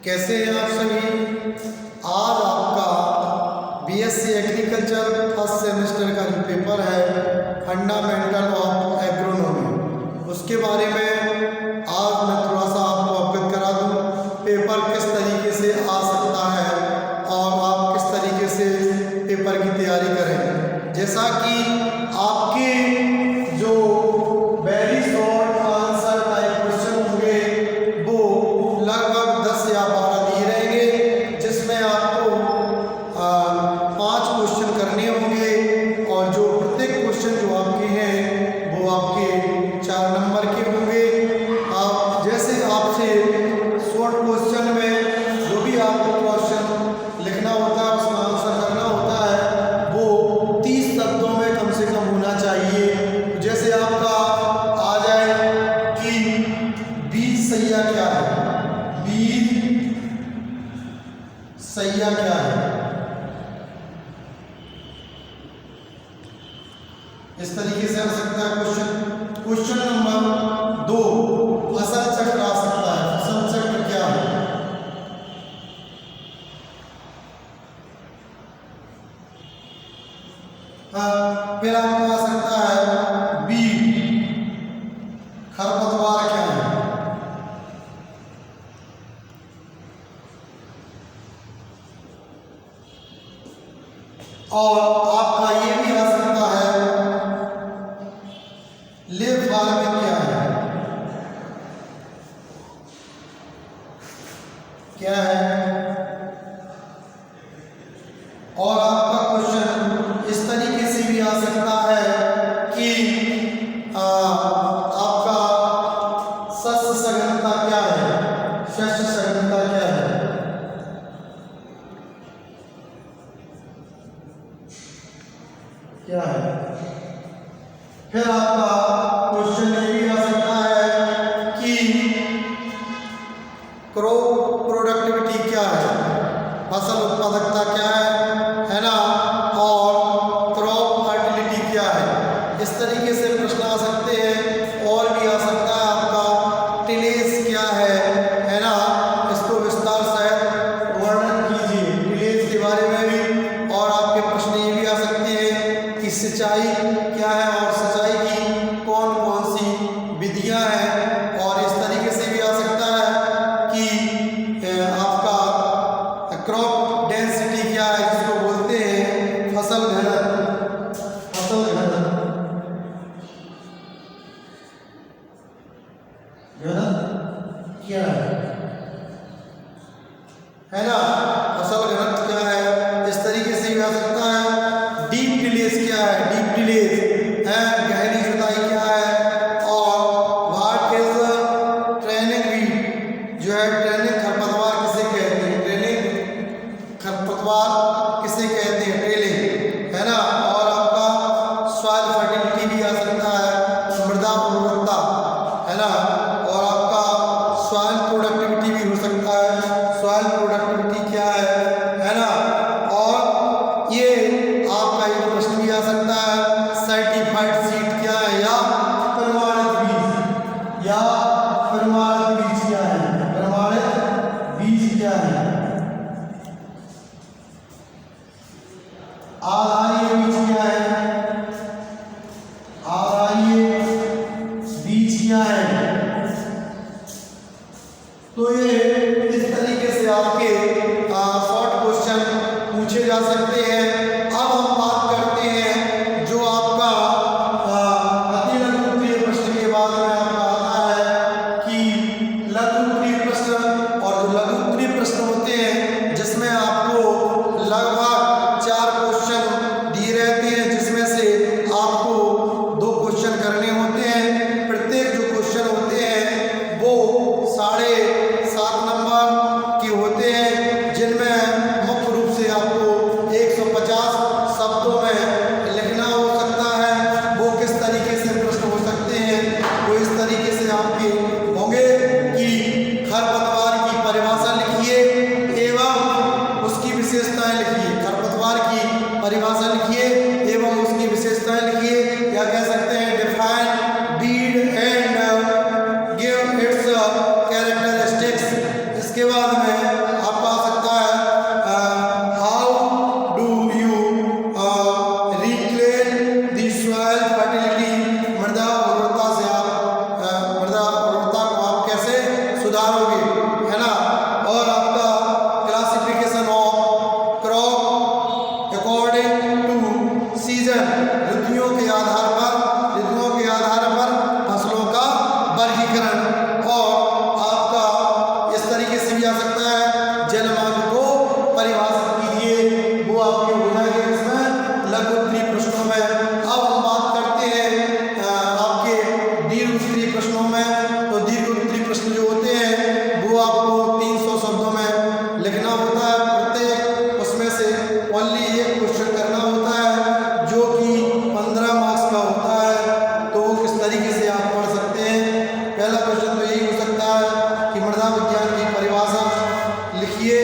कैसे हैं आप सभी। आज आपका बीएससी एग्रीकल्चर फर्स्ट सेमेस्टर का जो पेपर है फंडामेंटल ऑफ एग्रोनॉमी, उसके बारे में आज मैं थोड़ा सा आपको अवगत करा दूं। पेपर किस तरीके से आ सकता है और आप किस तरीके से पेपर की तैयारी करें। जैसा कि आपके जो very short answer type question होंगे वो लगभग 10 या 12 दिए रहेंगे, जिसमें आपको 5 क्वेश्चन करने होंगे और जो प्रत्येक क्वेश्चन जो आपके हैं वो आपके 4 नंबर के होंगे। आप जैसे आपसे शॉर्ट क्वेश्चन में जो भी आपको क्वेश्चन लिखना होता है उसका आंसर करना होता है वो 30 शब्दों में कम से कम होना चाहिए। जैसे आपका आ जाए कि बीज सैया क्या है, बीज सैया क्या है, इस तरीके से आ सकता है क्वेश्चन। क्वेश्चन नंबर 2 फसल चक्र आ सकता है। फसल चक्र क्या है। फिर आपको आ सकता है बीज खरपतवार क्या है। और आपका ये भी आ सकता है लीफ फार्मिंग क्या है, क्या है। और आपका क्वेश्चन इस तरीके से भी आ सकता है कि आपका शस्य सघनता क्या है, शस्य सघनता क्या है। क्या है। फिर आपका क्वेश्चन ये भी आ सकता है कि क्रॉप प्रोडक्टिविटी क्या है, फसल उत्पादकता क्या है ना, और क्रॉप फर्टिलिटी क्या है। इस तरीके से प्रश्न आ सकते हैं। और भी आ सकता है आपका टिलेज क्या है ना, इसको विस्तार सहित वर्णन कीजिए टिलेज के बारे में भी। और आपके प्रश्न ये भी आ सकते हैं कि सिंचाई क्या है और सिंचाई की कौन कौन सी विधियां हैं। और इस तरीके से भी आ सकता है कि आपका क्रॉप डेंसिटी क्या है, जिसको बोलते हैं फसल घनत्व। फसल घनत्व क्या है ना, फसल घनत्व क्या है। इस तरीके से भी आ सकता है डीप टिलेज क्या है, डीप टिलेज है, गहरी जुताई क्या है। और व्हाट इज ट्रेनिंग वीड जो है, ट्रेनिंग खरपतवार किसे कहते हैं, ट्रेनिंग खरपतवार किसे कहते हैं, ट्रेलिंग है ना। और आपका सॉइल फर्टिलिटी भी आ सकता है, मृदा उर्वरता है ना। और आपका सॉइल प्रोडक्टिविटी भी हो सकता है, सॉइल प्रोडक्टिविटी क्या है ना। और ये आपका एक प्रश्न भी आ सकता है सर्टिफाइड सीड क्या है, या प्रमाणित बीज, या प्रमाणित बीज क्या है, प्रमाणित बीज क्या है। आधारीय बीज क्या है, आधारीय बीज क्या है। तो ये इस तरीके से आपके शॉर्ट क्वेश्चन पूछे जा सकते हैं। अब हम बात करते हैं जो आपका अति लघु उत्तरीय प्रश्न के बाद में आपका आता है कि लघु उत्तरीय प्रश्न। और जो लघु उत्तरीय प्रश्न होते हैं जिसमें आपको लगभग 4 क्वेश्चन दिए रहते हैं, जिसमें से आपको 2 क्वेश्चन करने होते हैं। प्रत्येक जो क्वेश्चन होते हैं वो 7.5 नंबर के होते हैं, जिनमें मुख्य रूप से आपको 150 शब्दों में लिखना हो सकता है। वो किस तरीके से प्रश्न हो सकते हैं, वो इस तरीके से आपके होंगे कि खरपतवार की परिभाषा लिखिए एवं उसकी विशेषताएं लिखिए। खरपतवार की परिभाषा लिखिए एवं उसकी विशेषताएं लिखिए। क्या कह सकते हैं, define breed and give its characteristics. इसके बाद में सुधार होगी, है ना। और आपका classification of crop according to season, ऋतुओं के आधार पर फसलों का वर्गीकरण। और आपका इस तरीके से भी आ सकता है, जलमार्ग को परिभाषित कीजिए, वो आपके हो जाएंगे इसमें लघु उत्तरीय प्रश्नों में। अब हम बात करते हैं आपके दीर्घ उत्तरीय प्रश्नों में। तो दीर्घ उत्तरीय प्रश्न जो होते हैं वो आपको 300 शब्दों में लिखना होता है, प्रत्येक उसमें से ओनली एक क्वेश्चन करना होता है जो कि 15 मार्क्स का होता है। तो वो किस तरीके से आप पढ़ सकते हैं। पहला क्वेश्चन तो यही हो सकता है कि मृदा विज्ञान की परिभाषा लिखिए